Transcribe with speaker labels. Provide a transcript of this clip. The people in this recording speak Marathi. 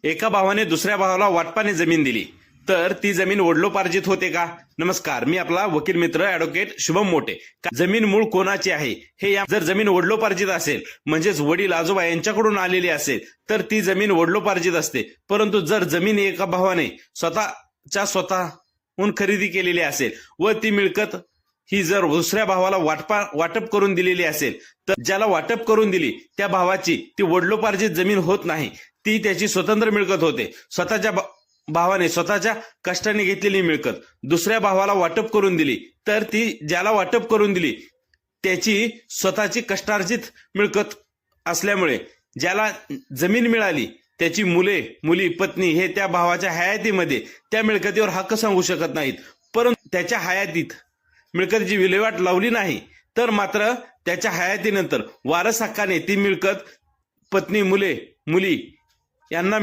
Speaker 1: एका भावाने दुसऱ्या भावाला वाटपाने जमीन दिली तर ती जमीन वडिलोपार्जित होते का? नमस्कार, मी आपला वकील मित्र ॲडव्होकेट शुभम मोटे. जमीन मूळ कोणाची आहे हे जर जमीन वडिलोपार्जित असेल म्हणजेच वडील आजोबा यांच्याकडून आलेली असेल तर ती जमीन वडिलोपार्जित असते. परंतु जर जमीन एका भावाने स्वतःहून खरेदी केलेली असेल व ती मिळकत ही जर दुसऱ्या भावाला वाटप करून दिलेली असेल तर ज्याला वाटप करून दिली त्या भावाची ती वडिलोपार्जित जमीन होत नाही, ती त्याची स्वतंत्र मिळकत होते. स्वतःच्या भावाने स्वतःच्या कष्टाने घेतलेली मिळकत दुसऱ्या भावाला वाटप करून दिली तर ती ज्याला वाटप करून दिली त्याची स्वतःची कष्टार्जित मिळकत असल्यामुळे ज्याला जमीन मिळाली त्याची मुली पत्नी हे त्या भावाच्या हयातीमध्ये त्या मिळकतीवर हक्क सांगू शकत नाहीत. परंतु त्याच्या हयातीत मिळकतीची विल्हेवाट लावली नाही तर मात्र त्याच्या हयातीनंतर वारस हक्काने ती मिळकत पत्नी मुली यांना